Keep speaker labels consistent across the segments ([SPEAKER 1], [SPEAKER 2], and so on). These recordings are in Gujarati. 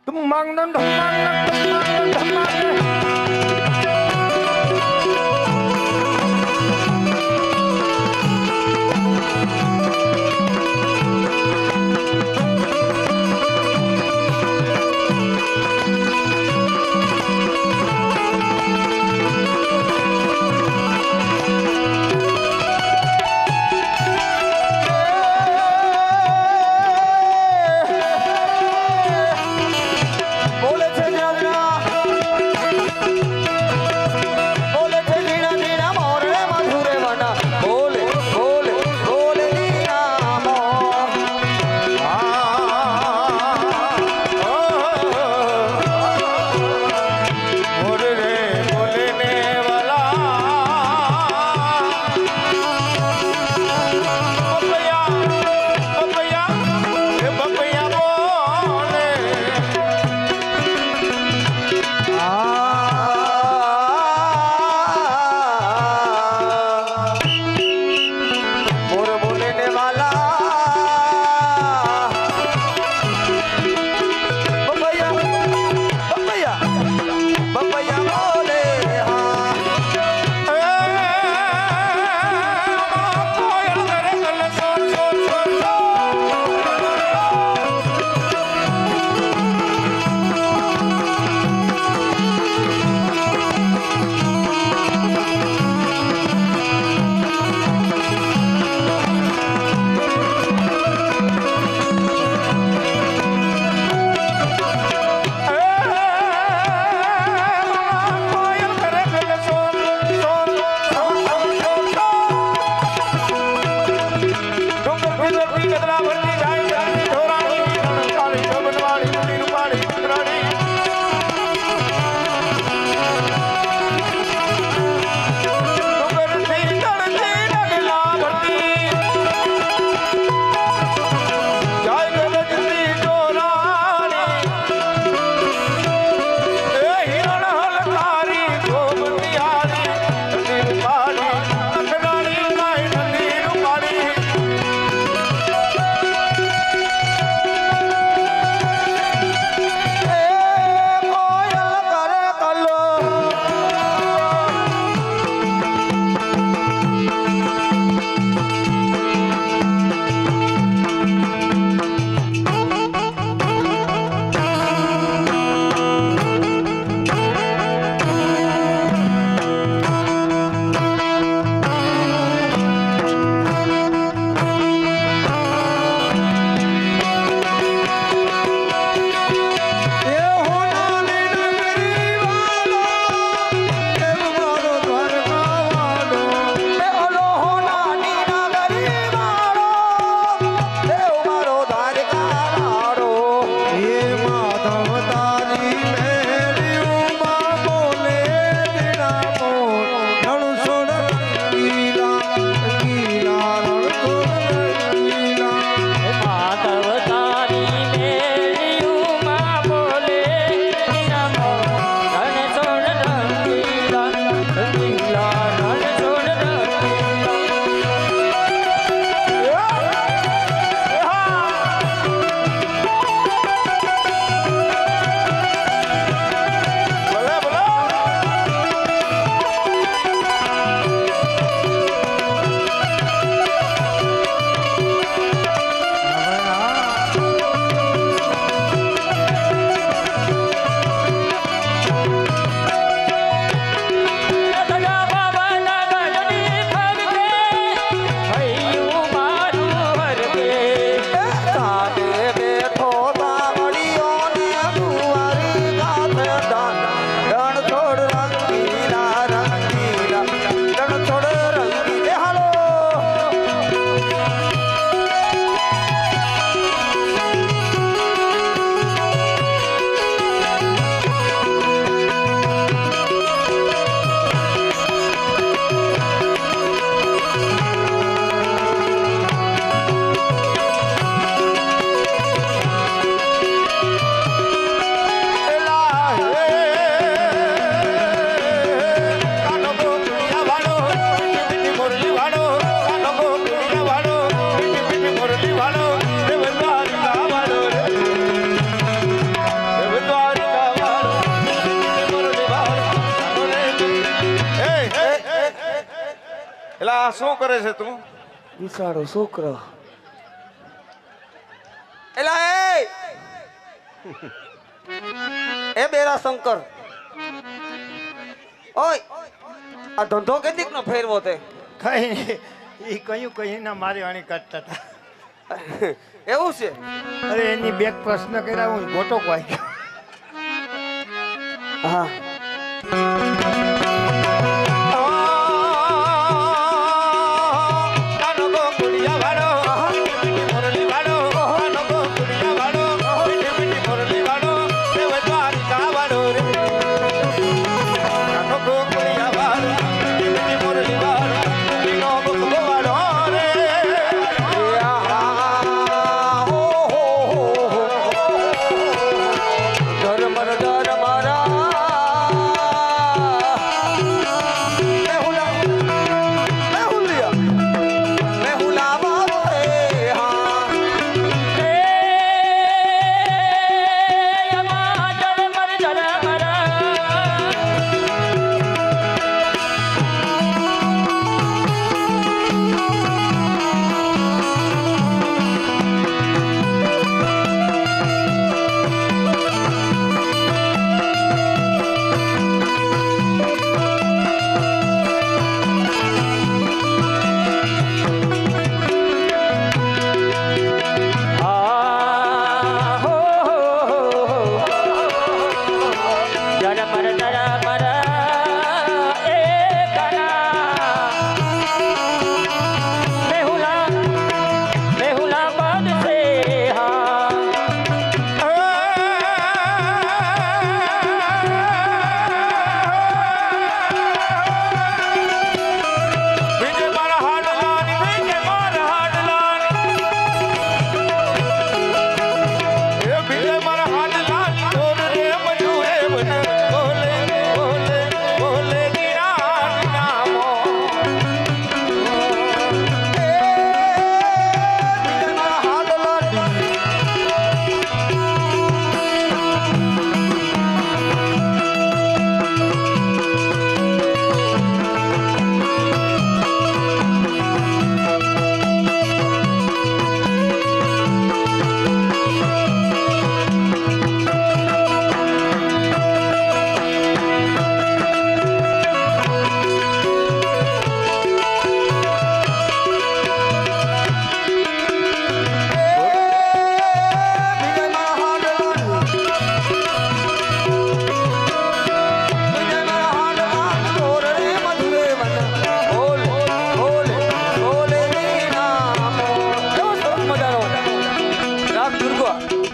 [SPEAKER 1] ધમાંગ ધમાંગ ધમાંગ ધમાંગ બોલે છે જાગરા એલા શું કરે છે તું?
[SPEAKER 2] બિસાડો છોકરો.
[SPEAKER 3] એલા એ બેરા શંકર, ઓય આ ધંધો કેટલીક નો ફેરવો તે?
[SPEAKER 2] કઈ ઈ કયું કઈ ના મારી વાણી કાઢતા હતા.
[SPEAKER 3] એવું છે?
[SPEAKER 2] અરે એની બેક પ્રશ્ન કર્યા હું ગોટો કોઈ.
[SPEAKER 3] હા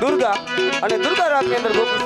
[SPEAKER 3] દુર્ગા અને દુર્ગા રાગની અંદર ગોકુળ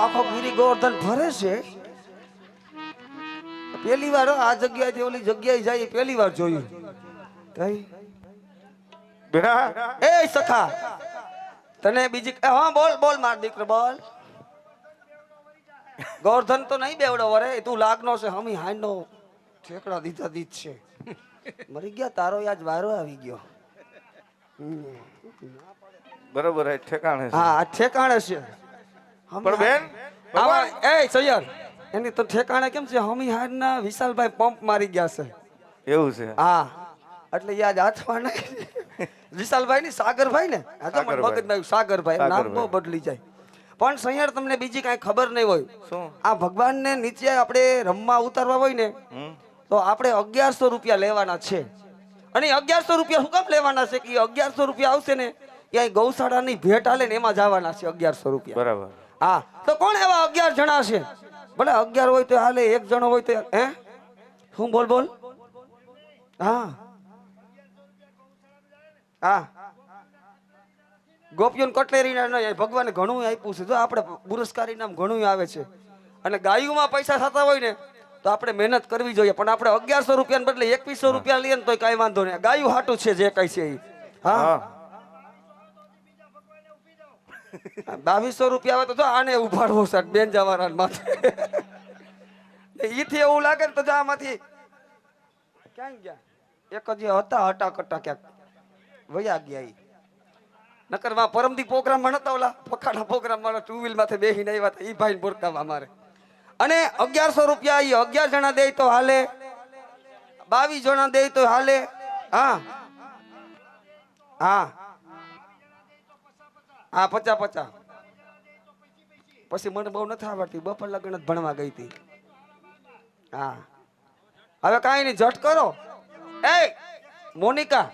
[SPEAKER 3] આખો ગીરી ગોવર્ધન ફરે છે. પહેલી વાર હો, આ જગ્યાએથી ઓલી જગ્યાએ જાય પહેલી વાર જોયું. કઈ
[SPEAKER 1] બેટા
[SPEAKER 3] એ સખા તને બીજી હા બોલ બોલ માર દીકરો બોલ. ગોવર્ધન તો નહીં બેવડો વરે તું લાગનો છે હમી હાંડનો ઠેકડા દીધા દીધ છે. મરી ગયા તારો આજ વારો આવી ગયો.
[SPEAKER 1] બરોબર હે ઠેકાણે છે.
[SPEAKER 3] હા આ ઠેકાણે છે.
[SPEAKER 1] પણ બેન
[SPEAKER 3] આમાં એ સૈયર એની તો ઠેકાણે કેમ છે હમી હારના વિશાલભાઈ પંપ મારી ગયા છે.
[SPEAKER 1] એવું છે.
[SPEAKER 3] હા એટલે યાદ હાથમાં નહીં વિશાલભાઈ ની સાગરભાઈ ને આ તો મને મગજમાં સાગરભાઈ નામ બહુ બદલી જાય. પણ સૈયર તમને બીજી કાંઈ ખબર નહીં હોય
[SPEAKER 1] શું?
[SPEAKER 3] આ ભગવાનને નીચે આપણે રમવા ઉતારવા હોય ને તો આપણે 1100 રૂપિયા લેવાના છે. અને 1100 રૂપિયા શું કામ લેવાના છે કે 1100 રૂપિયા આવશે ને ત્યાં ગૌશાળાની ભેટ હાલે ને એમાં જવાના છે 1100 રૂપિયા.
[SPEAKER 1] બરાબર.
[SPEAKER 3] હા તો કોણ એવા 11 જણા છે? ભલે 11 હોય તો હાલે, એક જણો હોય તો હે શું બોલ બોલ. હા હા ગોપીઓન કટલેરી ના ભગવાને ઘણું આપ્યું છે. જો આપણે પુરસ્કારી નામ ઘણું આવે છે. અને ગાયુમાં પૈસા થતા હોય ને તો આપણે મહેનત કરવી જોઈએ. પણ આપણે 1100 રૂપિયા બદલે 2100 રૂપિયા લઈએ ને તો કઈ વાંધો નહીં. ગાયું હાટું છે જે કઈ છે એ. હા 2200 રૂપિયા આવે તો જો આને ઉભાડવો છે બેન જવાના માથે. ઈથી એવું લાગે ને તો જો આમાંથી ક્યાં ગયા એક જ હતા હટા કટા ક્યાંક વયા ગયા. નકર માં પરમદી પ્રોગ્રામ માં નતા ઓલા પખાડા પ્રોગ્રામ માં 2 વ્હીલ માથે બેહીને આવ્યા હતા ઈ ભાઈ બોરકાવા મારે. અને 1100 રૂપિયા ઈ 11 જણા દે તો હાલે, 22 જણા દે તો હાલે. હા હા હા 50 પછી મને બહુ નથી આવડતી બપોર લગન જ ભણવા ગઈ હતી. હા હવે કાંઈ નહીં જટ કરો. એ મોનિકા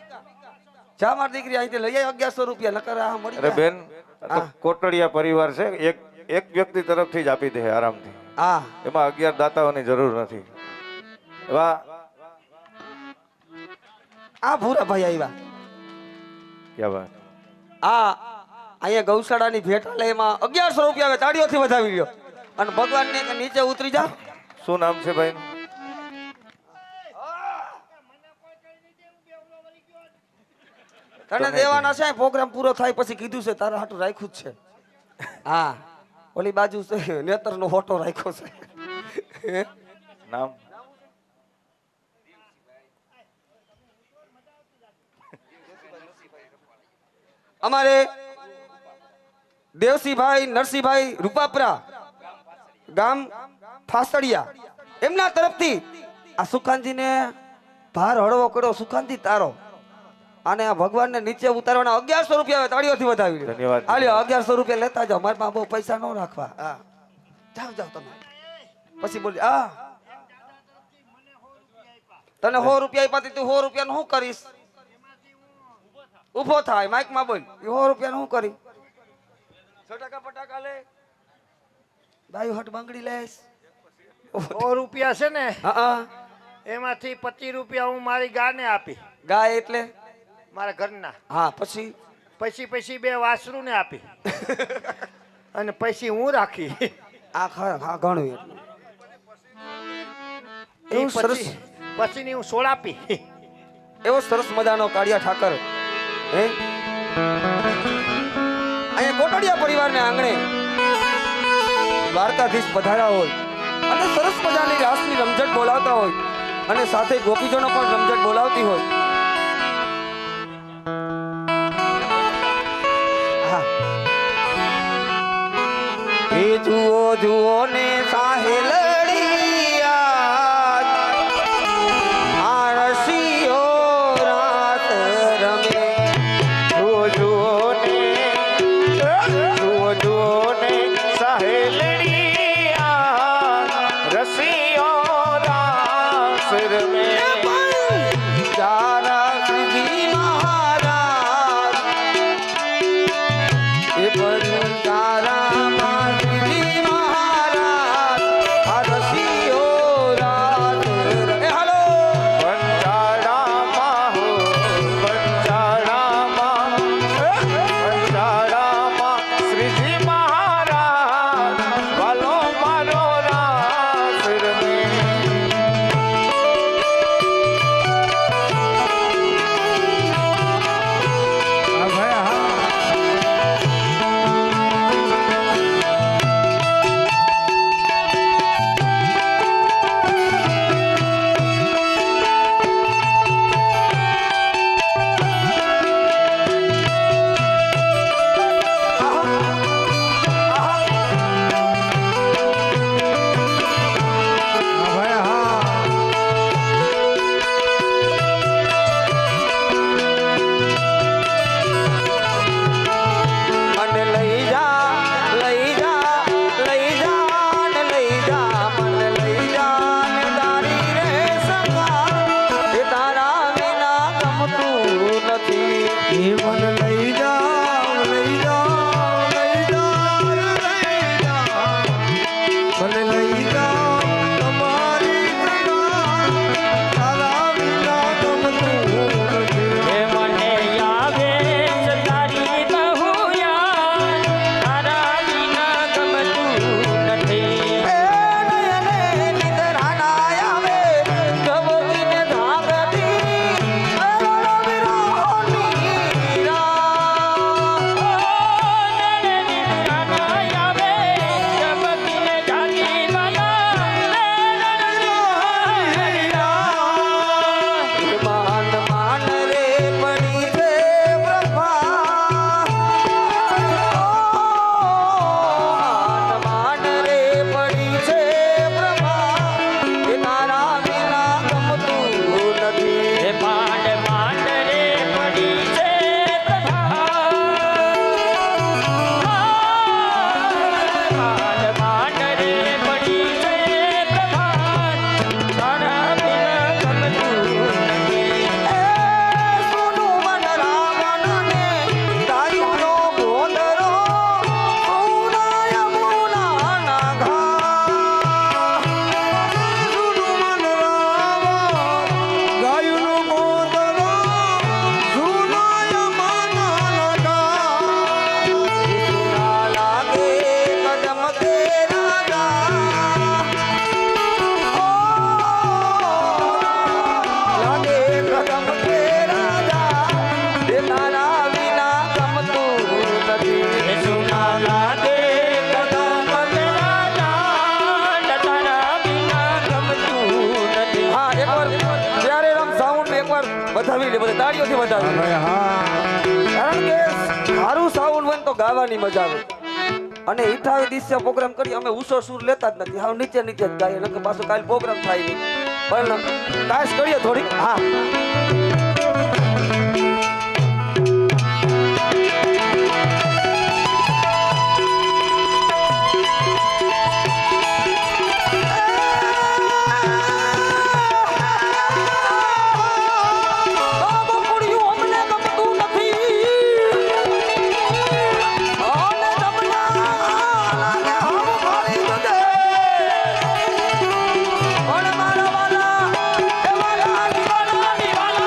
[SPEAKER 3] જા મારી દીકરી અહીંથી લઈ આવી 1100 રૂપિયા નકર આ મળી
[SPEAKER 1] અરે બેન આ તો કોટડિયા પરિવાર છે. એક વ્યક્તિ તરફથી જ આપી દે આરામથી.
[SPEAKER 3] હા
[SPEAKER 1] એમાં 11 દાતાઓની જરૂર નથી. એવા
[SPEAKER 3] આ ભૂરા ભાઈ આવ્યા.
[SPEAKER 1] ક્યાં વાત.
[SPEAKER 3] આ અહીંયા ગૌશાળાની ભેટ હાલે એમાં 1100 રૂપિયા આવે તાળીઓથી વધાવી લ્યો. અને ભગવાનને કે નીચે ઉતરી જા.
[SPEAKER 1] શું નામ છે ભાઈ?
[SPEAKER 3] તને દેવાના છે પ્રોગ્રામ પૂરો થાય પછી કીધું છે તારા હાટું રાખ્યું જ છે. હા ઓલી બાજુ છે નેતરનો ફોટો રાખ્યો છે.
[SPEAKER 1] નામ
[SPEAKER 3] અમારે દેવસીભાઈ નરસિંહભાઈ રૂપાપરા ગામ ફાસડિયા એમના તરફથી આ સુખાનજીને ભાર હળવો કર્યો. સુખાનજી તારો અને આ ભગવાનને નીચે ઉતારવાના 1100 રૂપિયા તાળીઓથી વધાવી.
[SPEAKER 1] ધન્યવાદ.
[SPEAKER 3] હાલ્યો 1100 રૂપિયા લેતા જાઓ. મારા પાસે બહુ પૈસા ન રાખવા. હા જાઓ જાઓ તમે. પછી બોલી હા તને 100 રૂપિયા આપ્યા તું 100 રૂપિયા શું કરીશ? ઉભો થાય માઇક માં બોલ 100 રૂપિયા શું કરી? છટાકા પટાકા લે બાયું હટ બંગડી લેસ.
[SPEAKER 2] 100 રૂપિયા છે ને
[SPEAKER 3] હા
[SPEAKER 2] એમાંથી 25 રૂપિયા હું મારી ગાને આપી,
[SPEAKER 3] ગાય એટલે
[SPEAKER 2] મારા ઘરના.
[SPEAKER 3] હા પછી
[SPEAKER 2] પછી 2 વાસરૂ ને આપી અને પછી હું રાખી.
[SPEAKER 3] આ હા ઘણું
[SPEAKER 2] એ પછીની હું 16 આપી.
[SPEAKER 3] એવો સરસ મજાનો કાળિયા ઠાકર હે અહીંયા કોટડિયા પરિવારને આંગણે દ્વારકાધીશ પધાર્યા હોય અને સરસ મજાની રાસની રમઝટ બોલાવતા હોય અને સાથે ગોપીજનો પણ રમઝટ બોલાવતી હોય. હા એ જુઓ જુઓ ને એ મને લઈ જાઓ લઈ જાઓ લઈ જાઓ લઈ જાઓ મને લઈ જાઓ તમારી તારા વિના ગમતું નથી.
[SPEAKER 4] મને આવે છે તારી બહુ યાદ, તારા વિના ગમતું નથી.
[SPEAKER 3] એ નયને નિદ્રા ના આવે ગમતીને ધાગતી અરણ વિરોની રાત. માન માન રે પડી છે પ્રભા માન માન રે પડી છે પ્રભા એ તારા વિના ગમતું નથી.
[SPEAKER 4] માંડ માંડ રે પડી છે પ્રભા, માંડ માંડ રે પડી છે પ્રભા, તારા વિના ગમતું નથી.
[SPEAKER 3] એ સોનું મન રાવણને ગાયુનો ભોંદરો સોના યમુનાના ઘાટ. સોનું મન રાવણ ગાયુનો ભોંદરો સોના યમુનાના ઘાટ. સુના લાગે કદમ તેરા લાગે કદમ કે રાજા એ તારા વિના ગમતું નથી.
[SPEAKER 4] સુના લાગે કદમ તેરા જાન, તારા વિના ગમતું નથી.
[SPEAKER 3] હા એકવાર ત્યારે રામ સાઉન્ડ એકવાર વધાવી લે બધા તાળીઓથી વધાવી. કારણ કે સારું સાઉન્ડ હોય ને તો ગાવાની મજા આવે. અને 28 દિવસે પ્રોગ્રામ કરી અમે ઉસો સુર લેતા જ નથી, હાવ નીચે નીચે જ ગાઈએ નકર પાછો કાલ પ્રોગ્રામ થાય નહીં. પણ કાશ કરીએ થોડીક. હા બાબો કુડિયું અમને ગમતું નથી. અને તમને લાગે હમ ખાલી જશે. પણ મારા વાલા એ મારા દીવાના દીવાના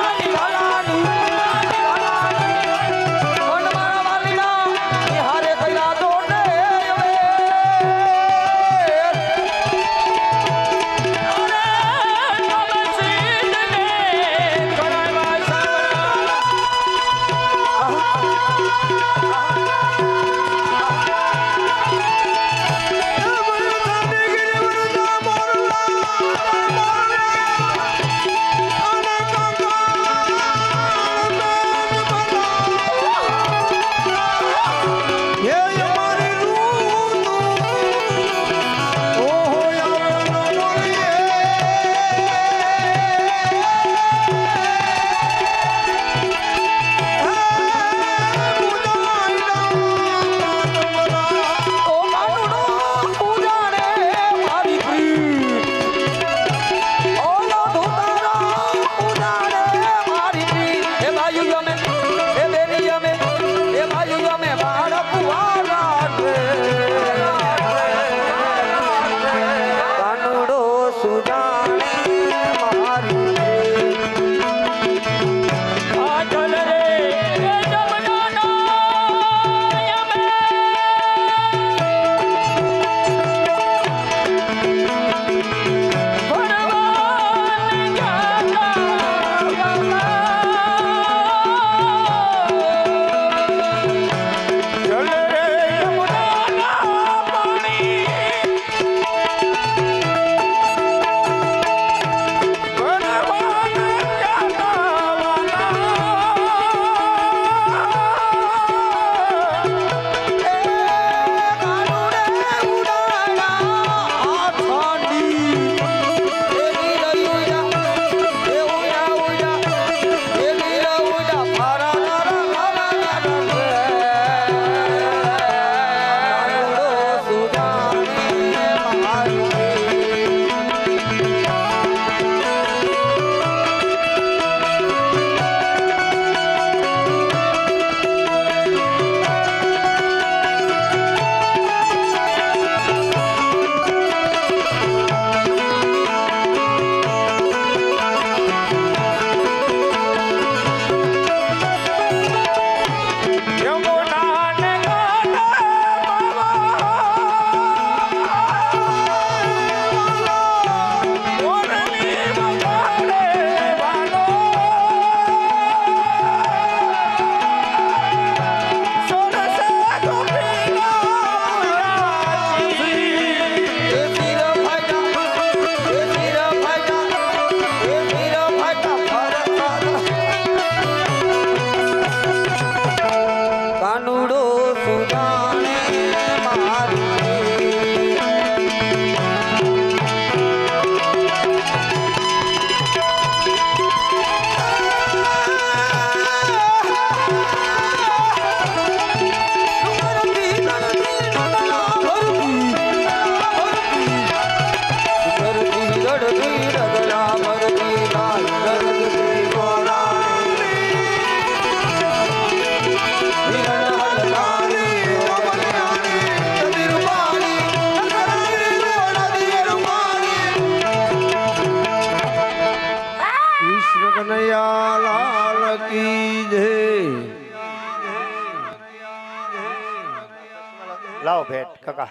[SPEAKER 2] લાવો ભેટ કાકા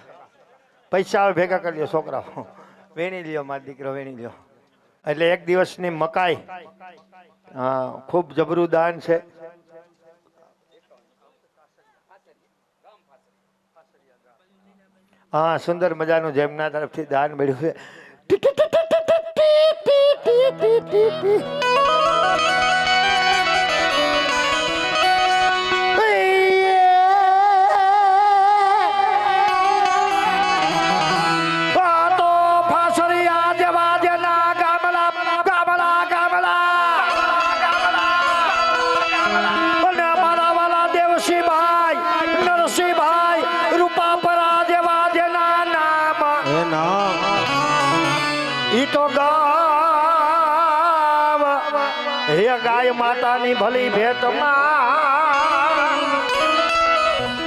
[SPEAKER 2] પૈસા હવે ભેગા કરી લ્યો છોકરાઓ વેણી લ્યો મારો દીકરો વેણી લ્યો એટલે એક દિવસની મકાઈ હા ખૂબ જબરું દાન છે હા સુંદર મજાનું જેમના તરફથી દાન મળ્યું છે ગાય માતાની ભલી ભેટમાં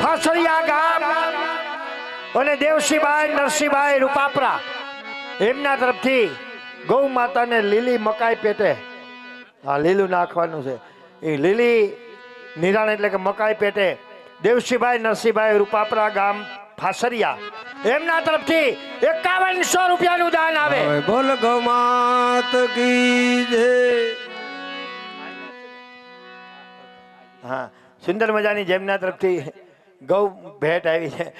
[SPEAKER 2] ફાસળિયા ગામ અને દેવસીભાઈ નરસિંહભાઈ રૂપાપરા એમના તરફથી ગૌ માતાને લીલી મકાઈ પેટે હા લીલું નાખવાનું છે એ લીલી નિરાણ એટલે કે મકાઈ પેટે દેવસીભાઈ નરસિંહભાઈ રૂપાપરા ગામ ફાસરિયા એમના તરફથી 5100 રૂપિયાનું દાન આવે
[SPEAKER 3] બોલ ગૌ માત કી જય
[SPEAKER 2] હા સુંદર મજાની જેમના તરફથી ગૌ ભેટ આવી છે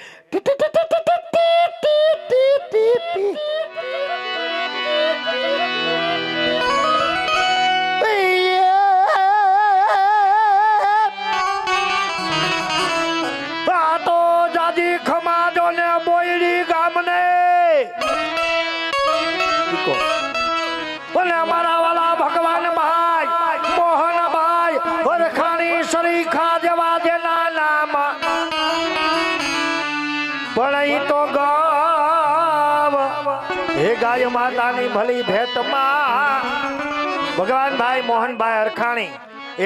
[SPEAKER 2] તો જાજી ખમાજો ને બોયડી ગામને અને અમારા વાલા ભગવાન ભાઈ મોહનભાઈ વરખાણી શરીખા જેવા જેના નામ પણ ઈ તો ગાવ હે ગાય માતાની ભલી ભેટમાં ભગવાનભાઈ મોહનભાઈ અરખાણી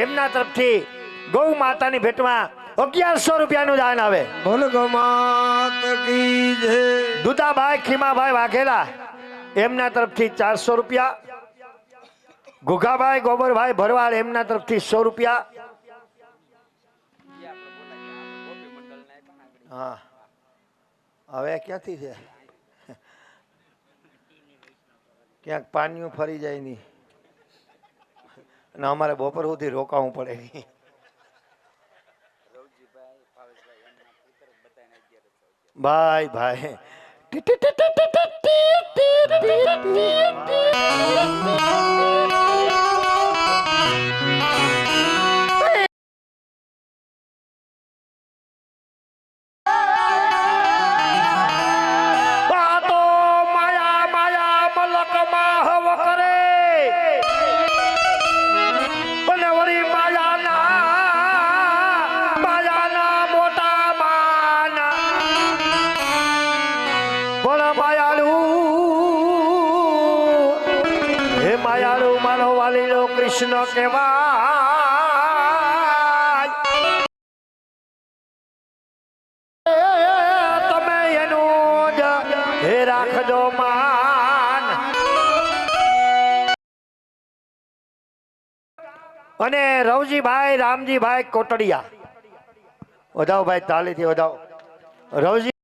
[SPEAKER 2] એમના તરફથી ગૌ માતાની ભેટમાં 1100 રૂપિયાનું દાન આવે
[SPEAKER 3] બોલ ગૌ માત કી જય
[SPEAKER 2] દુદાભાઈ ખીમાભાઈ વાઘેલા એમના તરફથી 400 રૂપિયા ગુગાભાઈ ગોબરભાઈ ભરવાડ એમના તરફથી 100 રૂપિયા હા હવે ક્યાંથી છે ક્યાંક પાણીઓ ફરી જાય નહીં અને અમારે બપોર સુધી રોકાવું પડે નહીં ભાઈ ભાઈ કૃષ્ણ કેવાય તમે એનું જ હે રાખજો માન અને રવજીભાઈ રામજીભાઈ કોટડિયા વધાવો ભાઈ તાલીથી વધાવો રવજી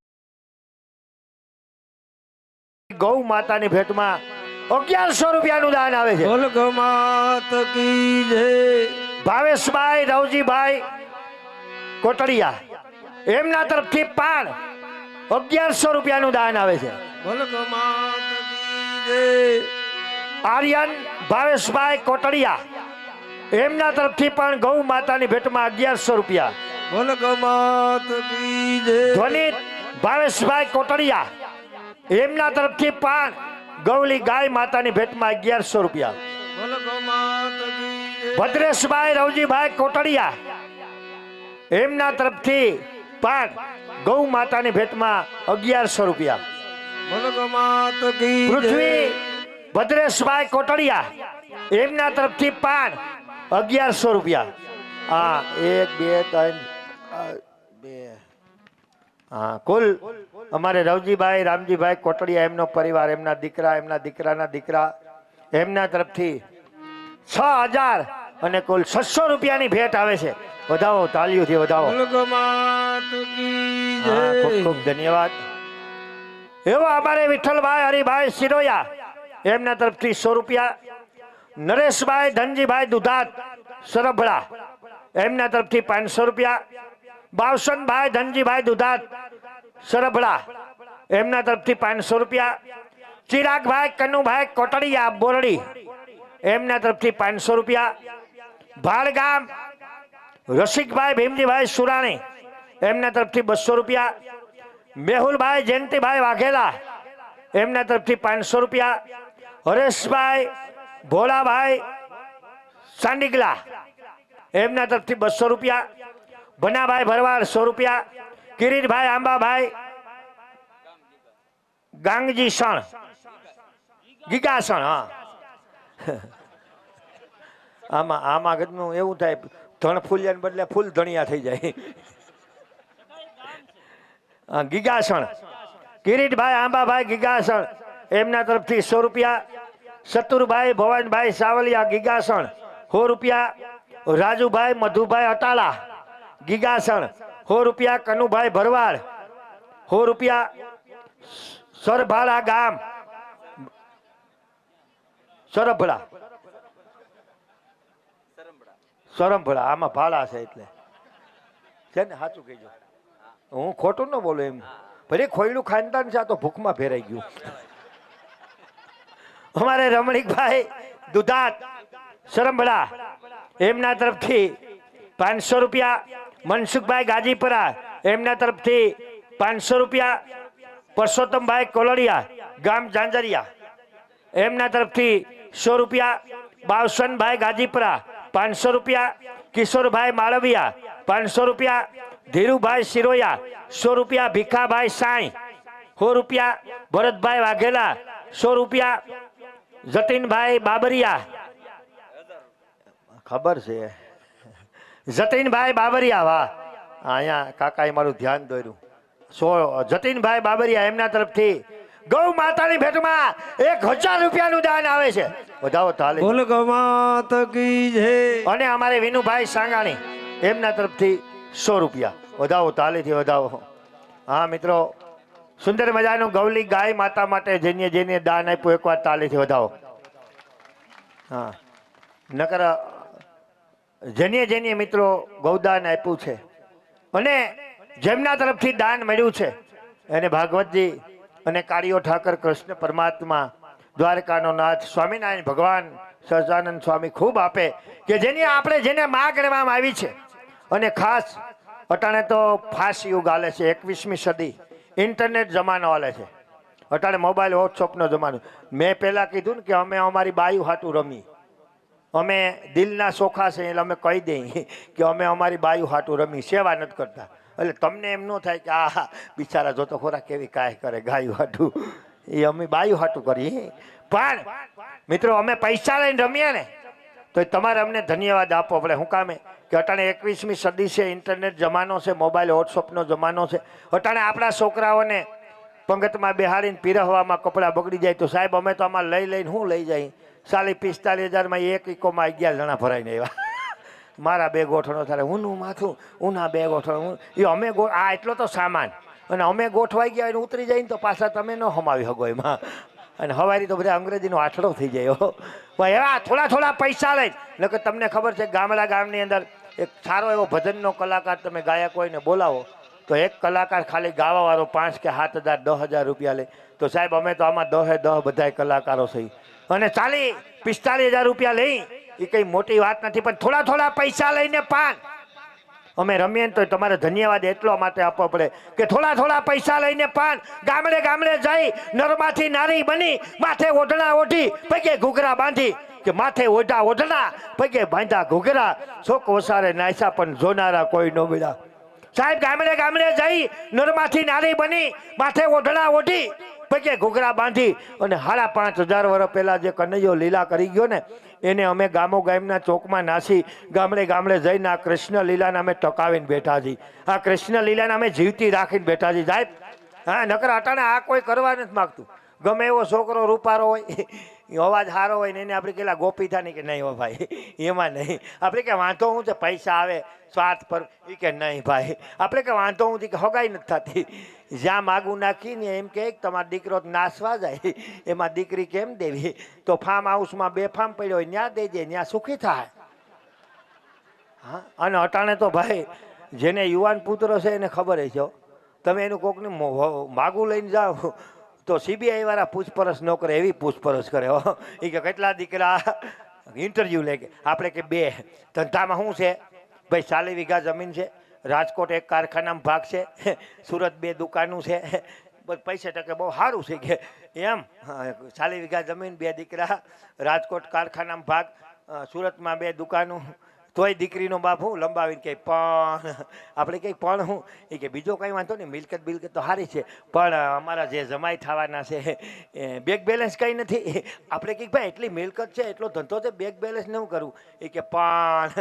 [SPEAKER 2] ગૌ માતાની ભેટમાં 1100 રૂપિયાનું દાન આવે છે
[SPEAKER 3] બોલ ગૌ માત કી જય
[SPEAKER 2] ભાવેશભાઈ રવજીભાઈ કોટડિયા એમના તરફથી પાન 1100 રૂપિયાનું દાન આવે છે
[SPEAKER 3] બોલ ગૌ માત કી જય
[SPEAKER 2] આર્યન ભાવેશભાઈ કોટડિયા એમના તરફથી પણ ગૌ માતાની ભેટમાં 1100 રૂપિયા
[SPEAKER 3] બોલ ગૌ માત કી જય
[SPEAKER 2] ધ્વનિત ભાવેશભાઈ કોટડિયા એમના તરફથી પણ ગૌલી ગાય માતાની ભેટમાં 1100 રૂપિયા
[SPEAKER 3] બોલ ગૌ માત કી જય
[SPEAKER 2] ભદ્રેશભાઈ રવજીભાઈ કોટડિયા એમના તરફથી પણ ગૌ માતાની ભેટમાં 1100 રૂપિયા
[SPEAKER 3] બોલ ગૌ માત કી જય
[SPEAKER 2] પૃથ્વી ભદ્રેશભાઈ કોટડિયા એમના તરફથી પણ 1100 રૂપિયા હા 1 2 3 2 હા કુલ અમારે રવજીભાઈ રામજીભાઈ કોટડિયા એમનો પરિવાર એમના દીકરા એમના દીકરાના દીકરા એમના તરફથી 6000 અને કુલ 600 રૂપિયાની ભેટ આવે છે. વધાવો, તાળીઓથી વધાવો. હા, ખૂબ ખૂબ ધન્યવાદ. એવો અમારે વિઠ્ઠલભાઈ હરિભાઈ સિરોયા એમના તરફથી 100 રૂપિયા. નરેશભાઈ ધનજીભાઈ દુધાત સરભડા એમના તરફથી 500 રૂપિયા. બાવસનભાઈ ધનજીભાઈ દુધાત સરભડા એમના તરફથી 500 રૂપિયા. ચિરાગભાઈ કનુભાઈ કોટડિયા બોરડી એમના તરફથી 500 રૂપિયા. ભાડગામ રસિકભાઈ ભીમજીભાઈ સુરાણી એમના તરફથી 200 રૂપિયા. મેહુલભાઈ જયંતિભાઈ વાઘેલા એમના તરફથી 500 રૂપિયા. હરેશભાઈ ભોળાભાઈ સાંડિગલા એમના તરફથી 200 રૂપિયા. ભનાભાઈ ભરવાડ 100 રૂપિયા. કિરીટભાઈ આંબાભાઈ ગાંગજીસણ ગીગાસણ. હા, આમાં ગદનું એવું થાય, ધણ ફૂલિયાને બદલે ફૂલ ધણિયા થઈ જાય. ગીગાસણ કિરીટભાઈ આંબાભાઈ ગીગાસણ એમના તરફથી 100 રૂપિયા. સતુરભાઈ ભવનભાઈ સાવલિયા ગીગાસણ 100 રૂપિયા. રાજુભાઈ મધુભાઈ અટાલા ગીગાસણ 100 રૂપિયા. કનુભાઈ ભરવાડ 100 રૂપિયા. સરભાળા ગામ સરભડા સરમભડા, આમાં ભાડા છે એટલે છે ને, સાચું કહેજો, હું ખોટું ન બોલું એમ. ભલે ખોયડું ખાનદાન છે, આ તો ભૂખમાં ફેરાઈ ગયું. અમારે રમણીકભાઈ દુધાત સરમભડા એમના તરફથી 500 રૂપિયા. મનસુખભાઈ ગાજીપરા એમના તરફથી 500 રૂપિયા. પરસોત્તમભાઈ કોલડિયા ગામ જાંજરિયા એમના તરફથી 100 રૂપિયા. બાવસનભાઈ ગાજીપરા 500 રૂપિયા. કિશોરભાઈ માળવિયા 500 રૂપિયા. ધીરુભાઈ સિરોયા 100 રૂપિયા. ભીખાભાઈ સાંઈ 100 રૂપિયા. ભરતભાઈ વાઘેલા 100 રૂપિયા. જતીનભાઈ બાબરિયા, ખબર છે, જતીનભાઈ બાબરિયા, વાહ, અહીંયા કાકાએ મારું ધ્યાન દોર્યું. જતીનભાઈ બાબરિયા એમના તરફથી ગૌ માતાની ભેટમાં 1000 રૂપિયાનું દાન આવે છે. વધાવો તાળી.
[SPEAKER 5] બોલ ગૌ માતા કી જય.
[SPEAKER 2] અને અમારે વિનુભાઈ સાંગાણી એમના તરફથી 100 રૂપિયા. વધાવો તાળીથી વધાવો. હા મિત્રો, સુંદર મજાનું ગૌલી ગાય માતા માટે જેને જેને દાન આપ્યું એકવાર તાળીથી વધાવો. હા, નકર જેને જેને મિત્રો ગૌદાન આપ્યું છે અને જેમના તરફથી દાન મળ્યું છે એને ભાગવતજી અને કાળિયો ઠાકર કૃષ્ણ પરમાત્મા દ્વારકાનો નાથ સ્વામિનારાયણ ભગવાન સહજાનંદ સ્વામી ખૂબ આપે કે જેની આપણે જેને માં ગણવામાં આવી છે. અને ખાસ અટાણે તો ફાસ્ટ યુગ હાલે છે, 21મી સદી, ઇન્ટરનેટ જમાનો હાલે છે. અટાણે મોબાઈલ વોટ્સઅપનો જમાનો. મેં પહેલાં કીધું ને કે અમે અમારી બાયુ હાટું રમી, અમે દિલના ચોખા છે એટલે અમે કહી દઈએ કે અમે અમારી બાયુ હાટું રમી, સેવા નથી કરતા. એટલે તમને એમ ન થાય કે આ બિચારા જોતો ખોરા કેવી કાંઈ કરે ગાયું હાટું, એ અમે બાયું હાટું કરીએ. પણ મિત્રો અમે પૈસા લઈને રમીએ ને તો તમારે અમને ધન્યવાદ આપવો પડે. શું કામે કે અટાણે 21મી સદી છે, ઇન્ટરનેટ જમાનો છે, મોબાઈલ વોટ્સઅપનો જમાનો છે. અટાણે આપણા છોકરાઓને પંગતમાં બેહાડીને પીરહવામાં કપડાં બગડી જાય તો સાહેબ અમે તો આમાં લઈ લઈને શું લઈ જાય, 40-45 હજારમાં એક ઇકોમાં 11 જણા ભરાઈને આવ્યા. મારા 2 ગોઠણો થાય, ઊનું માથું, ઊના 2 ગોઠણો, એ અમે આ એટલો તો સામાન, અને અમે ગોઠવાઈ ગયા એને ઉતરી જાય ને તો પાછા તમે ન હમાવી શકો એમાં. અને હવારી તો બધા અંગ્રેજીનો આઠડો થઈ જાય. પણ એવા થોડા થોડા પૈસા લઈને, નકર તમને ખબર છે ગામની અંદર એક સારો એવો ભજનનો કલાકાર તમે ગાયક હોય ને બોલાવો તો એક કલાકાર ખાલી ગાવાવાળો 5 કે 7 હજાર 10 હજાર રૂપિયા લે. તો સાહેબ અમે તો આમાં 10 બધાય કલાકારો થઈ અને 40-45 હજાર રૂપિયા લઈ, એ કંઈ મોટી વાત નથી. પણ થોડા થોડા પૈસા લઈને પાન અમે રમીએ ને તો તમારે ધન્યવાદ એટલો માટે આપવો પડે કે થોડા થોડા પૈસા લઈને પાન ગામડે ગામડે જઈ નરમાંથી નારી બની, માથે ઓઢણા ઓઢી, પગે ઘૂઘરા બાંધી, કે માથે ઓઢા ઓઢણા પગે બાંધા ઘૂઘરા, શોક વસારે નાયસા પણ જોનારા કોઈ ન મળ્યા. સાહેબ ગામડે ગામડે જઈ નરમાંથી નારી બની, માથે ઓઢણા ઓઢી, પગે ઘૂઘરા બાંધી અને 5,500 વર્ષ પહેલા જે કનૈયો લીલા કરી ગયો ને એને અમે ગામો ગામના ચોકમાં નાસી ગામડે ગામડે જઈને આ કૃષ્ણ લીલાને અમે ટકાવીને બેઠા છીએ. આ કૃષ્ણ લીલાને અમે જીવતી રાખીને બેઠા છીએ સાહેબ. હા, નકર અટાણે આ કોઈ કરવા નથી માગતું. ગમે એવો છોકરો રૂપારો હોય એ અવાજ સારો હોય ને એને આપણે કેલા ગોપી થાની કે નહીં હો ભાઈ એમાં નહીં. આપણે કે વાંધો હું છે પૈસા આવે સ્વાર્થ પર એ કે નહીં ભાઈ. આપણે કે વાંધો હું કે હગાઈ નથી થતી. જ્યાં માગું નાખીને એમ કે તમારો દીકરો નાસવા જાય એમાં દીકરી કેમ દેવી? તો ફાર્મ હાઉસમાં 2 ફાર્મ પડ્યો હોય ત્યાં દેજે, ત્યાં સુખી થાય. હા, અને અટાણે તો ભાઈ જેને યુવાન પુત્ર છે એને ખબર છે તમે એનું કોકને માગું લઈને જાઓ તો CBI વાળા પૂછપરછ ન કરે એવી પૂછપરછ કરે હો. એ કે કેટલા દીકરા ઇન્ટરવ્યૂ લે કે આપણે કે 2. ધંધામાં શું છે ભાઈ? 40 વીઘા જમીન છે, રાજકોટ 1 કારખાનામાં ભાગ છે, સુરત 2 દુકાનું છે, પૈસા ટકે બહુ સારું છે કે એમ. 40 વીઘા જમીન, 2 દીકરા, રાજકોટ કારખાનામાં ભાગ, સુરતમાં 2 દુકાનું. તોય દીકરીનો બાપ હું લંબાવીને કહે પણ આપણે કંઈ પણ હું એ કે બીજો કંઈ વાંધો નહીં, મિલકત બિલકત તો સારી છે પણ અમારા જે જમાઈ થવાના છે બેંક બેલેન્સ કંઈ નથી. આપણે કંઈક ભાઈ એટલી મિલકત છે એટલો ધંધો છે બેંક બેલેન્સ ન કરવું. એ કે પણ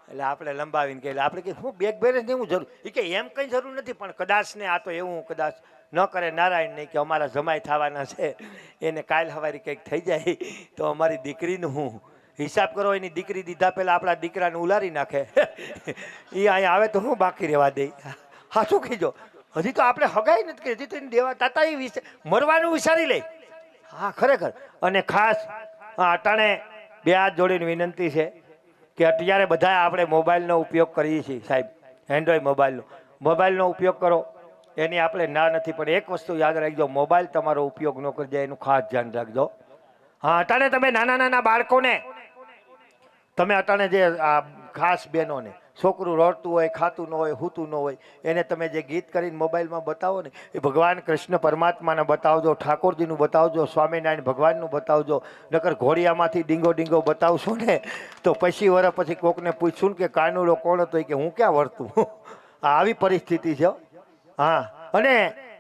[SPEAKER 2] એટલે આપણે લંબાવીને કહે આપણે કે હું બેંક બેલેન્સ નહીં જરૂર. એ કે એમ કંઈ જરૂર નથી પણ કદાચ ને આ તો એવું કદાચ ન કરે નારાયણ નહીં કે અમારા જમાઈ થવાના છે એને કાલ સવારે કંઈક થઈ જાય તો અમારી દીકરીનું હું હિસાબ કરો. એની દીકરી દીધા પહેલાં આપણા દીકરાને ઉલારી નાખે એ અહીંયા આવે તો હું બાકી રહેવા દે. હા શું કહીજો? હજી તો આપણે હગાઈ નથી કરી, હજી તો એને દેવા તાતા એ મરવાનું વિચારી લે. હા ખરેખર. અને ખાસ અટાણે 2 હાથ જોડીને વિનંતી છે કે અત્યારે બધા આપણે મોબાઈલનો ઉપયોગ કરીએ છીએ સાહેબ, એન્ડ્રોઈડ મોબાઈલનો ઉપયોગ કરો એની આપણે ના નથી, પણ એક વસ્તુ યાદ રાખજો, મોબાઈલ તમારો ઉપયોગ ન કરી જાય એનું ખાસ ધ્યાન રાખજો. હા અટાણે તમે નાના બાળકોને તમે અટાણે જે આ ખાસ બહેનોને છોકરું રડતું હોય, ખાતું ન હોય, હૂતું ન હોય એને તમે જે ગીત કરીને મોબાઈલમાં બતાવો ને એ ભગવાન કૃષ્ણ પરમાત્માને બતાવજો, ઠાકોરજીનું બતાવજો, સ્વામિનારાયણ ભગવાનનું બતાવજો. નકર ઘોડિયામાંથી ડીંગો બતાવશો ને તો પછી વર્ષ પછી કોકને પૂછશું ને કે કાનુડો કોણ હતો કે હું ક્યાં વર્તું. આવી પરિસ્થિતિ છે. હા અને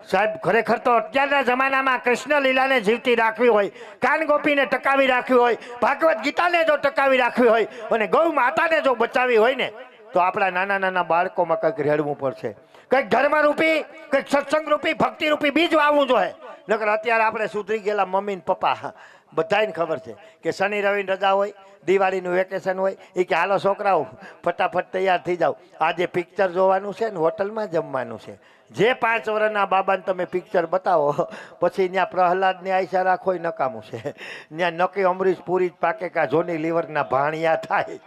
[SPEAKER 2] સાહેબ ખરેખર તો અત્યારના જમાનામાં કૃષ્ણ લીલાને જીવતી રાખવી હોય, કાન ગોપીને ટકાવી રાખવી હોય, ભાગવત ગીતાને જો ટકાવી રાખવી હોય અને ગૌ માતાને જો બચાવી હોય ને તો આપણા નાના બાળકોમાં કંઈક રેડવું પડશે. કંઈક ધર્મરૂપી, કંઈક સત્સંગ રૂપી, ભક્તિ રૂપી બીજ વાવવું જોઈએ. નકર અત્યારે આપણે સુધરી ગયેલા મમ્મી ને પપ્પા બધાને ખબર છે કે શનિ રવિની રજા હોય, દિવાળીનું વેકેશન હોય, એ કે હાલો છોકરાઓ ફટાફટ તૈયાર થઈ જાઓ, આજે પિક્ચર જોવાનું છે ને હોટલમાં જમવાનું છે. જે 5 વર્ષના બાબાને તમે પિક્ચર બતાવો પછી ત્યાં પ્રહલાદની આશા રાખો નકામું છે. ત્યાં નક્કી અમરીશ પુરી પાકે કા જોની લીવરના ભાણિયા થાય.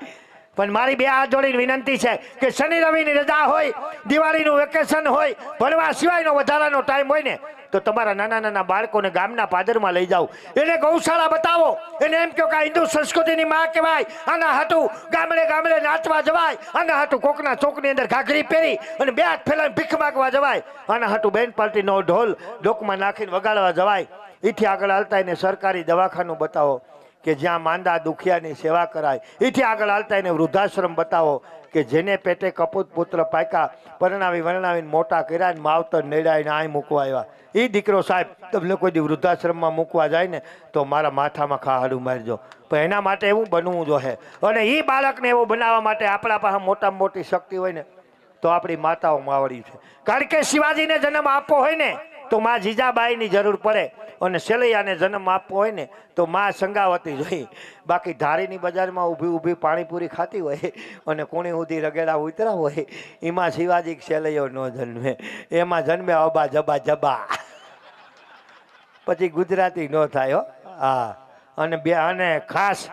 [SPEAKER 2] પણ મારી 2 હાથ જોડીને વિનંતી છે કે શનિ રવિની રજા હોય, દિવાળીનું વેકેશન હોય, ભણવા સિવાયનો વધારાનો ટાઈમ હોય ને તો તમારા નાના બાળકોને ગામના પાદરમાં લઈ જાઓ, એને ગૌશાળા બતાવો, એને એમ કહો કે આ હિન્દુ સંસ્કૃતિની માં કહેવાય, આના હાટું ગામડે નાચવા જવાય, આના હાટું કોકના ચોકની અંદર ઘાઘરી પહેરી અને 2 હાથ ફેલાઈને ભીખ માગવા જવાય, આના હાટું બેન પાર્ટીનો ઢોલ ડોકમાં નાખીને વગાડવા જવાય. એથી આગળ હાલતા એને સરકારી દવાખાનું બતાવો કે જ્યાં માંદા દુખિયાની સેવા કરાય. એથી આગળ હાલતા એને વૃદ્ધાશ્રમ બતાવો કે જેને પેટે કપૂત પુત્ર પાક્યા, પરણાવીને મોટા કર્યા ને માવતર નેડાઈને આય મૂકવા આવ્યા. એ દીકરો સાહેબ તમને કોઈ દી વૃદ્ધાશ્રમમાં મૂકવા જાય ને તો મારા માથામાં ખાડું મારજો. પણ એના માટે એવું બનવું જોઈએ. અને એ બાળકને એવું બનાવવા માટે આપણા પાસે મોટામાં મોટી શક્તિ હોય ને તો આપણી માતાઓ માવડી છે. કારણ કે શિવાજીને જન્મ આપવો હોય ને તો માં જીજાબાઈની જરૂર પડે અને સેલૈયાને જન્મ આપવો હોય ને તો માં સંગાવતી જોઈએ. બાકી ધારીની બજારમાં ઊભી પાણીપુરી ખાતી હોય અને કોણી સુધી રગેડા ઉતરા હોય એમાં શિવાજી સેલૈયો ન જન્મે, એમાં જન્મે અબા જબા પછી ગુજરાતી ન થાય હો. હા અને ખાસ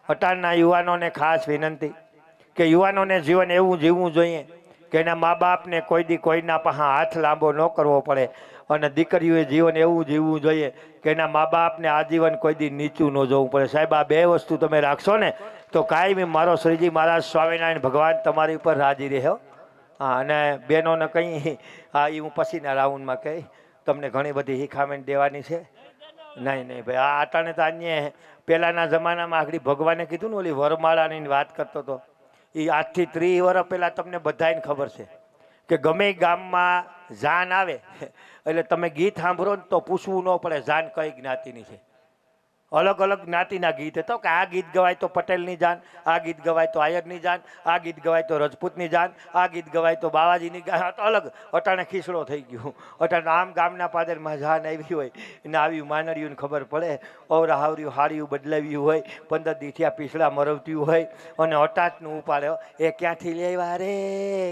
[SPEAKER 2] અટાણના યુવાનોને ખાસ વિનંતી કે યુવાનોને જીવન એવું જીવવું જોઈએ કે એના મા બાપને કોઈ દી કોઈના પાસે હાથ લાંબો ન કરવો પડે. અને દીકરીઓએ જીવન એવું જીવવું જોઈએ કે એના મા બાપને આજીવન કોઈ દી નીચું ન જોવું પડે. સાહેબ આ 2 વસ્તુ તમે રાખશો ને તો કાયમી મારો શ્રીજી મહારાજ સ્વામિનારાયણ ભગવાન તમારી ઉપર રાજી રહે. હા અને બહેનોને કંઈ એ હું પછીના રાઉન્ડમાં કહી તમને ઘણી બધી શિખામણ દેવાની છે. નહીં ભાઈ આ અટાણે તો અન્ય પહેલાંના જમાનામાં આગળ ભગવાને કીધું ને ઓલી વરમાળાની વાત કરતો હતો એ આજથી 30 વર્ષ પહેલાં તમને બધાને ખબર છે કે ગમે ગામમાં જાન આવે એટલે તમે ગીત સાંભળો ને તો પૂછવું ન પડે જાન કઈ જ્ઞાતિની છે. અલગ અલગ જ્ઞાતિના ગીત હતો કે આ ગીત ગવાય તો પટેલની જાન, આ ગીત ગવાય તો આયરની જાન, આ ગીત ગવાય તો રજપૂતની જાન, આ ગીત ગવાય તો બાવાજીની જાન. અલગ અટાણે ખીસડો થઈ ગયું. અટાણે આમ ગામના પાદરમાં જાન આવી હોય ને આવી માનડીઓને ખબર પડે, અવરા હાવર્યું હાડિયું બદલાવ્યું હોય, 15 દીઠિયા પીસડા મરવત્યું હોય અને અટાચનું ઉપાડ્યો. એ ક્યાંથી લેવા રે,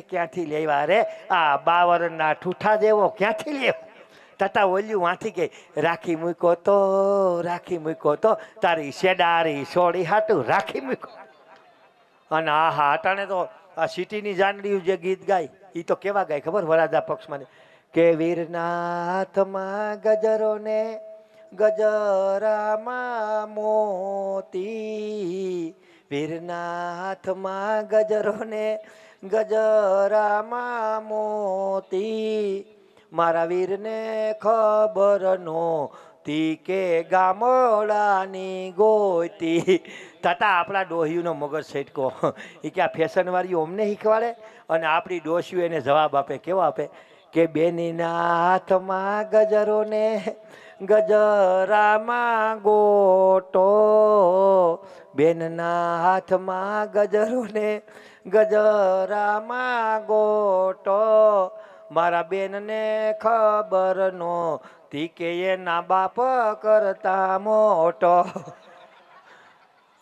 [SPEAKER 2] ક્યાંથી લેવા રે, આ 52 ઠૂઠા જેવો ક્યાંથી લેવા. તતા ઓલ્યું વાંથી કે રાખી મૂકો તો, રાખી મૂકો તો, તારી શેડારી સોડી હાટું રાખી મૂકો. અને આ હા અટાણે તો આ સિટીની જાનડીયું જે ગીત ગાય એ તો કેવા ગાય ખબર? વરાજા પક્ષમાં કે વીરનાથમાં ગજરો ને ગજરામાં મોતી, વીરનાથમાં ગજરો ને ગજરામાં મોતી, મારા વીરને ખબર નહોતી કે ગામડાની ગોતી. તથા આપણા ડોહિયુંનો મગજ છેટકો એ કે આ ફેશનવાળીઓ અમને શીખવાડે અને આપણી ડોશીઓ એને જવાબ આપે. કેવો આપે કે બેનીના હાથમાં ગજરો ને ગજરામાં ગોટો, બેનના હાથમાં ગજરો ને ગજરામાં ગોટો, મારા બેનને ખબર નહોતી કે એના બાપ કરતા મોટો.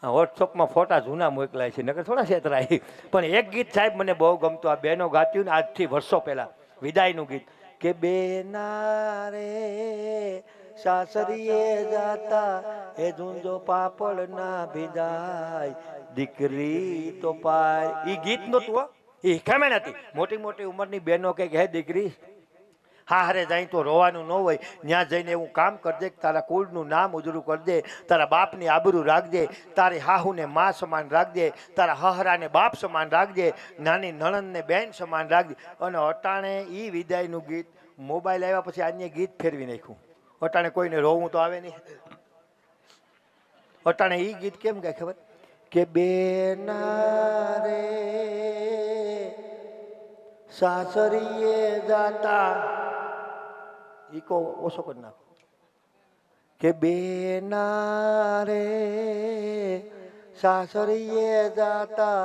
[SPEAKER 2] વોટ્સઅપમાં ફોટા જૂના મોકલાય છે, નકર થોડા છેતરાય. પણ એક ગીત સાહેબ મને બહુ ગમતું, આ બેનો ગાત્યું ને આજથી વર્ષો પહેલા, વિદાયનું ગીત કે બેના રે સાસરીએ જાતા એ ઝુંઝો પાપડ ના ભીજાય, દીકરી તો પાય. એ ગીત નહોતું, એ કેમે નથી. મોટી મોટી ઉંમરની બહેનો કે હે દીકરી હા હારે જાય તો રોવાનું ન હોય, ત્યાં જઈને એવું કામ કરજે કે તારા કુળનું નામ ઉજળું કરજે, તારા બાપની આબરૂ રાખજે, તારી હાહુને મા સમાન રાખજે, તારા હહરાને બાપ સમાન રાખજે, નાની નણંદને બેન સમાન રાખજે. અને અટાણે એ વિદાયનું ગીત મોબાઈલ આવ્યા પછી આજે ગીત ફેરવી નાખ્યું. અટાણે કોઈને રોવું તો આવે નહીં. અટાણે એ ગીત કેમ ગાય ખબર? કે બેના રે સાસરીએ જાતા, ઈકો ઓછો કરી નાખો, કે બેના રે સાસરીએ જાતા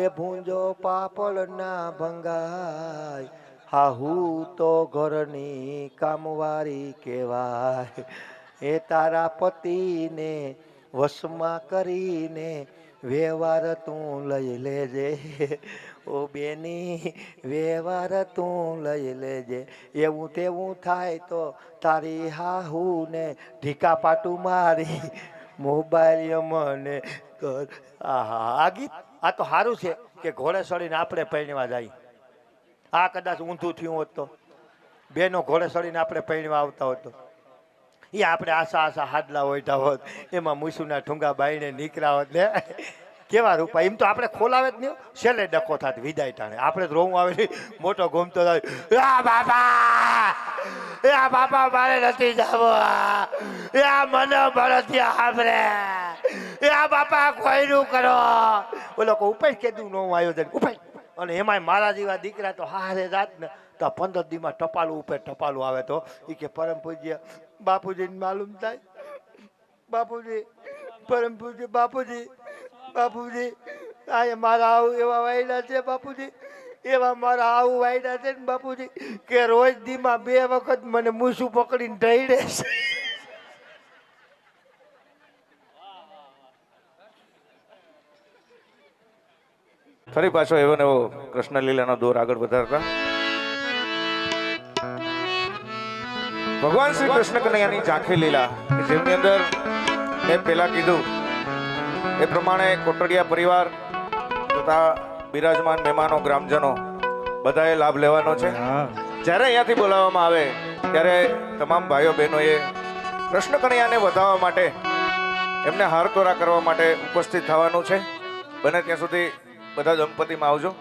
[SPEAKER 2] એ ભૂંજો પાપડ ના ભંગાય, હાહુ તો ઘરની કામવારી કહેવાય. એ તારા પતિને વશમાં કરીને વ્યવહાર તું લઈ લેજે, ઓ બેની વ્યવહાર તું લઈ લેજે. એવું તેવું થાય તો તારી હાહુને ઢીકા પાટું મારી મોબાઈલ મને કર. આ ગીત આ તો સારું છે કે ઘોડે ચડીને આપણે પૈણવા જાય. આ કદાચ ઊંધું થયું હોત તો બેનો ઘોડે ચડીને આપણે પૈણવા આવતા હોત તો એ આપણે આશા આશા હાડલા ઓઢા હોત, એમાં મૂસુના ઠુંગા બાઈને નીકળ્યા હોત ને કેવા રૂપા. એમ તો આપણે ખોલાવે જ નહીં, છેલ્લે ડખો થાત વિદાય ટાણે. આપણે તો રોવું આવે મોટો ઘૂમતો થાય, આ બાપા એ આ બાપા મારે નથી જવું, એ આ મને ભરતી આપણે એ આ બાપા કોઈનું કરો. ઓલો કોઈ ઉપાય કીધું નો આયોજન ઉપાય. અને એમાંય મારા જેવા દીકરા તો હારે જાત ને તો 15 દીમાં ટપાલું ઉપર ટપાલું આવે તો એ કે પરમ પૂજ્ય બાપુજીને માલુમ થાય, બાપુજી પરમ પૂજ્ય બાપુજી, બાપુજી આ મારા આવું એવા વાયડા છે બાપુજી, એવા મારા આવું વાયડા છે ને બાપુજી કે રોજ દીમાં 2 વખત મને મૂસું પકડીને ઢળે છે.
[SPEAKER 1] ફરી પાછો એવો ને એવો કૃષ્ણ લીલાનો દોર આગળ વધારતા ભગવાન શ્રી કૃષ્ણ કનૈયાની ઝાંખી લીલા, જેમની અંદર મેં પહેલા કીધું એ પ્રમાણે કોટડિયા પરિવાર તથા બિરાજમાન મહેમાનો ગ્રામજનો બધાએ લાભ લેવાનો છે. જ્યારે અહીંયાથી બોલાવવામાં આવે ત્યારે તમામ ભાઈઓ બહેનોએ કૃષ્ણ કનૈયાને વધાવવા માટે, એમને હારતોરા કરવા માટે ઉપસ્થિત થવાનું છે. બને ત્યાં સુધી બધા દંપતીમાં આવજો.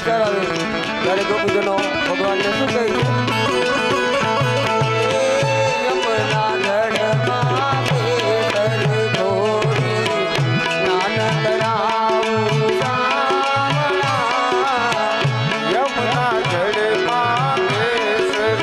[SPEAKER 3] વિચાર આવે ત્યારે ગોપીજનો ભગવાનને શું કહે છે યમુના જળમાં કેસર ઘોરી સ્નાન કરાવું શામળા.
[SPEAKER 1] યમુના જળમાં કેસર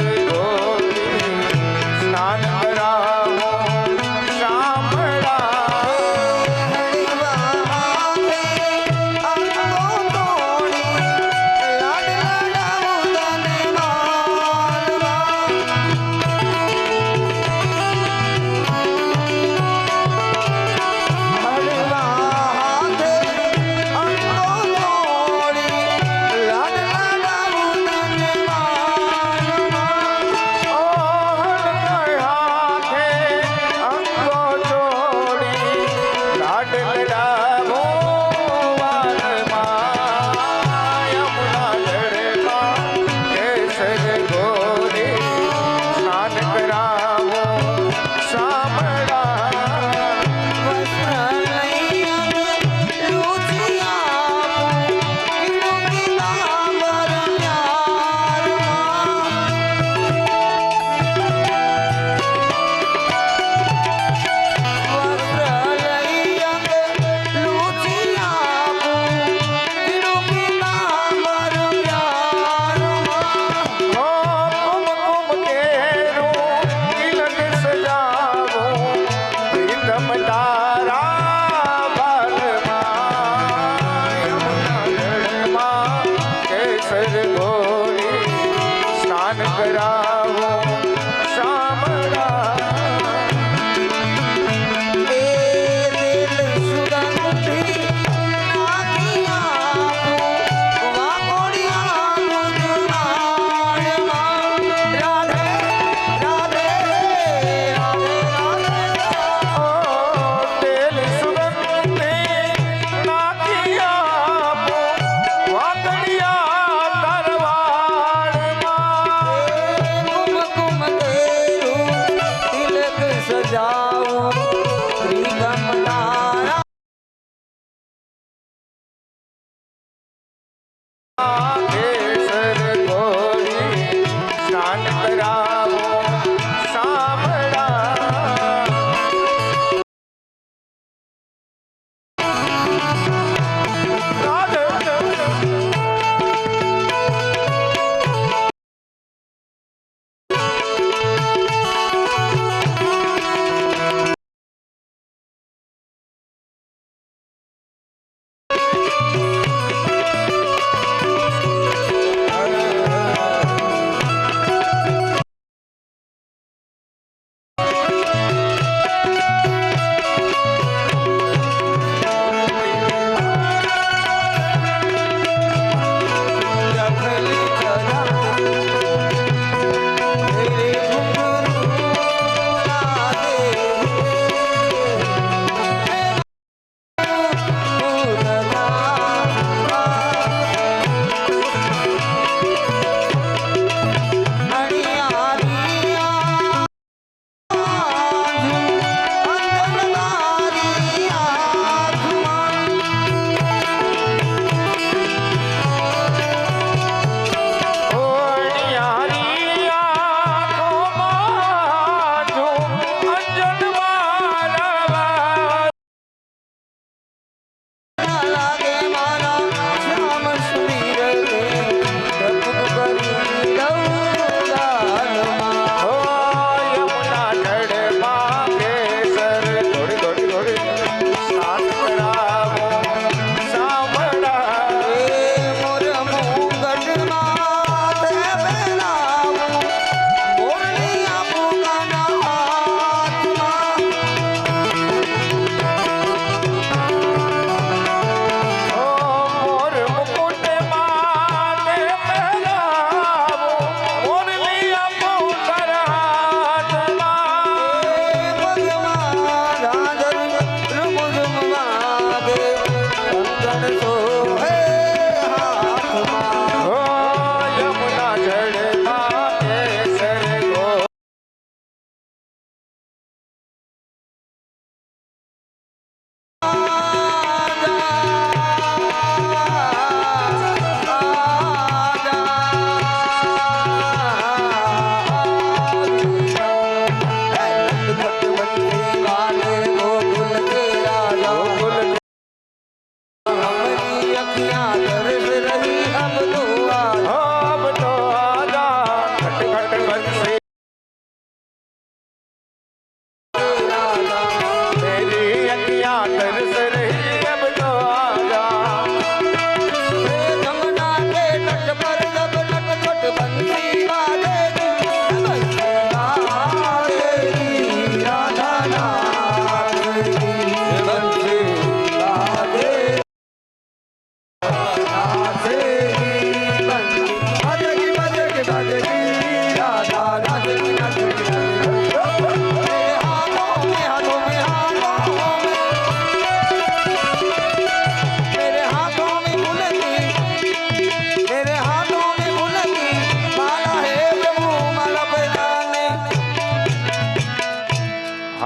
[SPEAKER 1] ઘોરી સ્નાન કરાવો શામળા.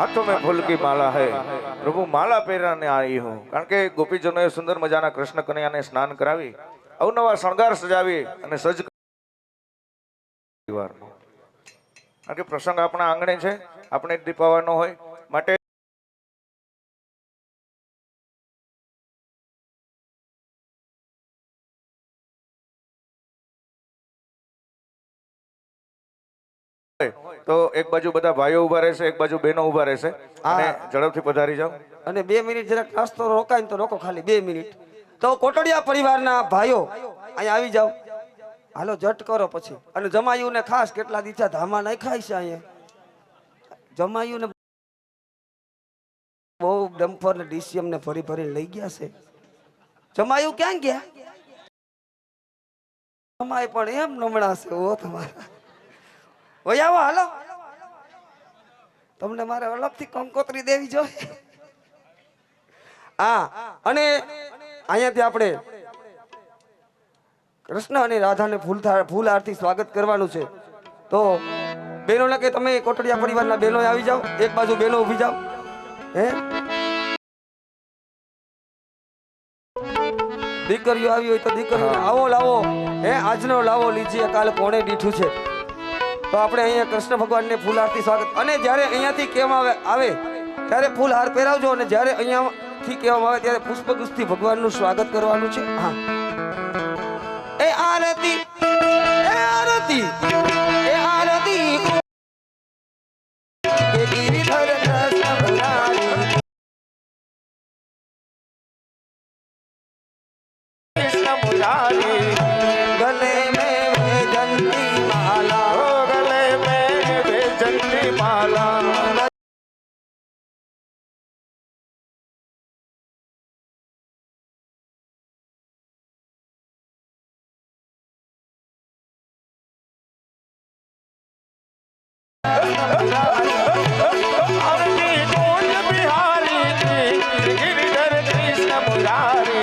[SPEAKER 1] हाथों में फूल की माला है प्रभु माला પહેરાને आई हूँ કારણ કે ગોપીજનોએ સુંદર મજાના કૃષ્ણ કનૈયાને સ્નાન કરાવી અવનવા શણગાર સજાવી અને સજ પરિવારનો કારણ કે પ્રસંગ આપણા આંગણે છે આપણે જ દીપાવાનો હોય માટે તો એક બાજુ બધા ભાઈઓ ઉભા રહેશે એક બાજુ બહેનો ઉભા રહેશે અને ઝડપથી પધારી જાઓ
[SPEAKER 3] અને 2 મિનિટ જરાક નાસ્તો રોકાય ને તો રોકો ખાલી 2 મિનિટ તો કોટડિયા પરિવારના ભાઈઓ અહીંયા આવી જાઓ હાલો જટ કરો પછી અને જમાયુને ખાસ કેટલા દીધા ધામા નાખ્યા છે અહીંયા જમાયુને બહુ ડમ્પર ને ડીસીએમ ને ભરી ભરી લઈ ગયા છે જમાયુ ક્યાં ગયા જમાય પણ એમ નમણા છે ઓ તમારા ઓય આવો હાલો તમને મારે અલગથી કંકોત્રી દેવી જોઈએ હા અને અહીંયાથી આપણે કૃષ્ણ અને રાધાને ફૂલ આરતી સ્વાગત કરવાનું છે તો બહેનોને કે તમે કોટડિયા પરિવારના બહેનો આવી જાઓ એક બાજુ બહેનો ઊભી જાઓ હે દીકરીઓ આવી હોય તો દીકરીઓ આવો લાવો હે આજનો લાવો લીજીએ કાલ કોણે દીઠું છે તો આપણે અહીંયા કૃષ્ણ ભગવાનને ફૂલ આરતી સ્વાગત અને જ્યારે અહીંયાથી કહેવામાં આવે ત્યારે ફૂલ હાર પહેરાવજો અને જ્યારે અહીંયાથી કહેવામાં આવે ત્યારે પુષ્પગુસ્થી ભગવાનનું સ્વાગત કરવાનું છે હા એ આરતી એ આરતી એ આરતી એ ગિરિધર કૃષ્ણ મુરારી
[SPEAKER 1] કૃષ્ણ મુરારી
[SPEAKER 3] ગલે में वैजंती माला
[SPEAKER 1] गले में बेचंदी माला आरती कौन बिहारी की गिरिधर कृष्ण मुरारी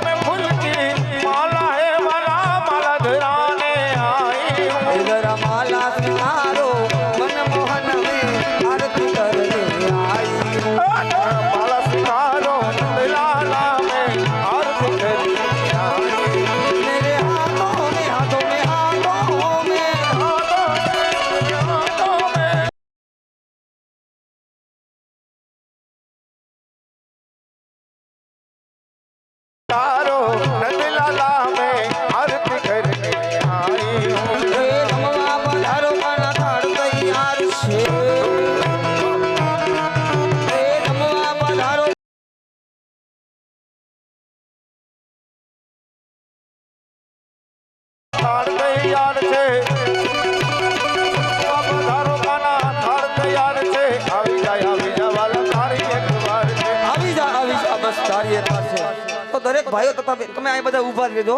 [SPEAKER 1] में फूल की माला है वाला माला धराने आई हूँ
[SPEAKER 3] इधर माला सिंगारो मनमोहन में आरती करने आई हूँ
[SPEAKER 1] माला सिंगारो लाला में आरती करने आई हूँ।
[SPEAKER 3] मेरे हाथों में हाथों में हाथों में
[SPEAKER 1] हाथों में तारो नंदलाला में आरती करने आई हूँ
[SPEAKER 3] हे रमवा पधारो काना थाड़ तैयार छे हे रमवा पधारो
[SPEAKER 1] थार तैयार छे पधारो काना थार तैयार छे આવી जा વાલા તારી એક વાર છે
[SPEAKER 3] આવી જા બસ તારી એક વાર છે તો દરેક ભાઈઓ તથા તમે અહીં બધા ઊભા જ રહેજો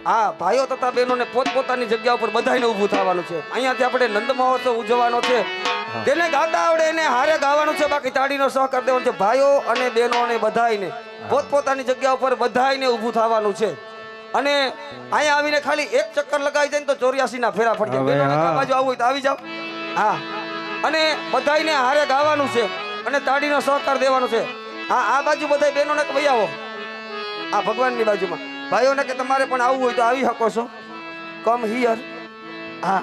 [SPEAKER 3] હા ભાઈઓ તથા બહેનોને પોતપોતાની જગ્યા ઉપર બધાયને ઊભું થવાનું છે અહીંયાથી આપણે નંદ મહોત્સવ ઉજવવાનો છે જેને ગાતા આવડે એને હારે ગાવાનું છે બાકી તાળીનો સહકાર દેવાનો છે ભાઈઓ અને બહેનોને બધાયને પોતપોતાની જગ્યા ઉપર બધાયને ઊભું થવાનું છે અને અહીંયા આવીને ખાલી એક ચક્કર લગાવી જાય ને તો 84 ના ફેરા ફરી જાય બહેનોને આ બાજુ આવવું હોય તો આવી જાઓ હા અને બધાયને હારે ગાવાનું છે અને તાળીનો સહકાર દેવાનો છે હા આ બાજુ બધાય બહેનોને કે ભાઈ આવો આ ભગવાનની બાજુમાં ભાઈઓને કે તમારે પણ આવવું હોય તો આવી શકો છો કમ હિયર હા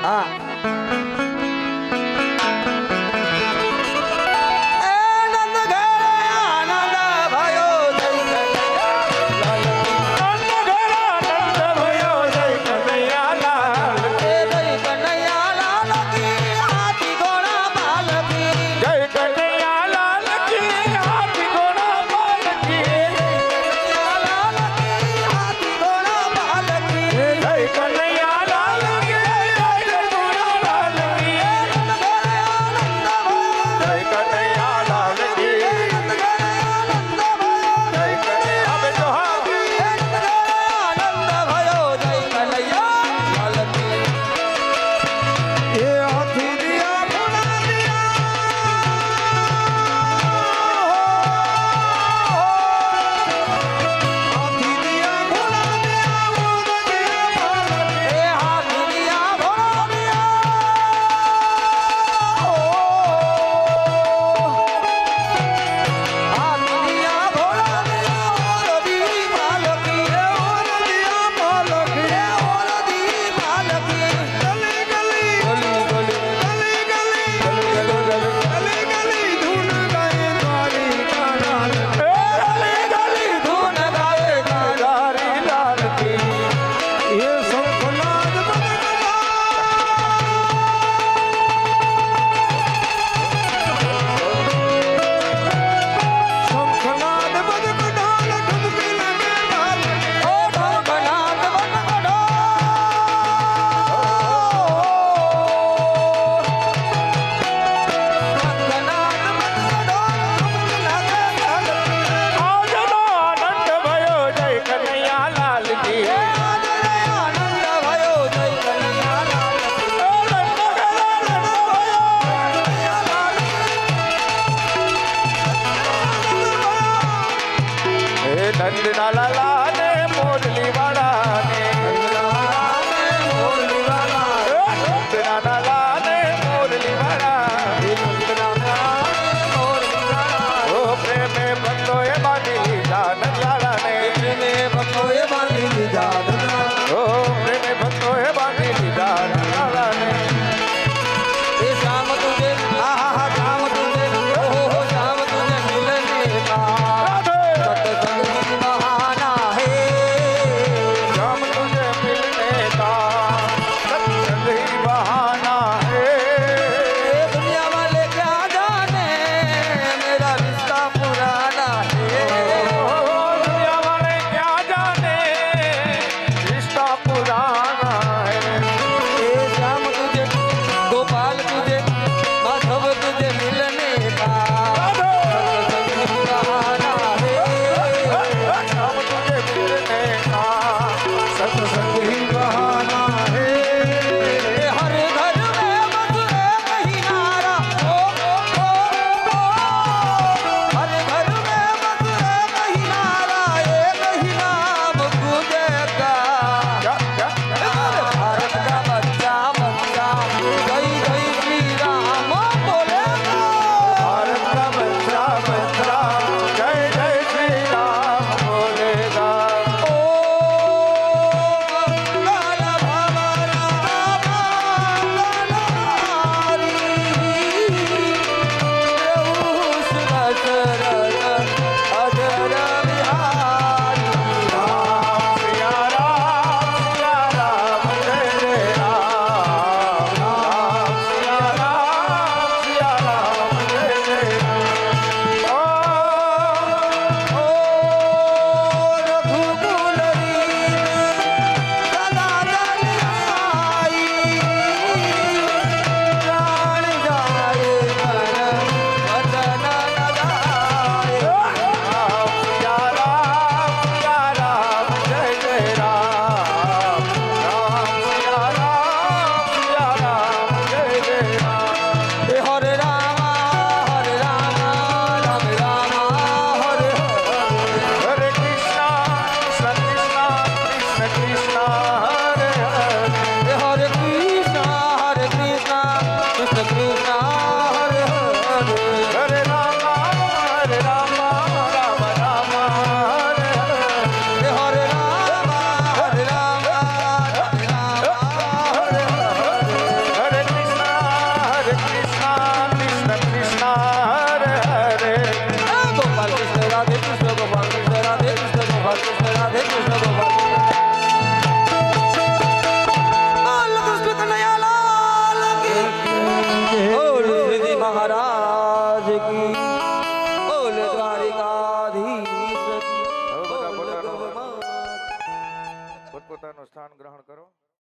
[SPEAKER 3] હા આનંદ ઘરે આનંદ ભાઈઓ જય કનૈયાલાલ જય કનૈયાલાલ કી હાથી ઘોડા પાલકી
[SPEAKER 1] જય કનૈયાલાલ કી હાથી ઘોડા પાલકી
[SPEAKER 3] કનૈયાલાલ કી હાથી ઘોડા પાલકી
[SPEAKER 1] જય કનૈયાલાલ કી હાથી ઘોડા નંદના લાલા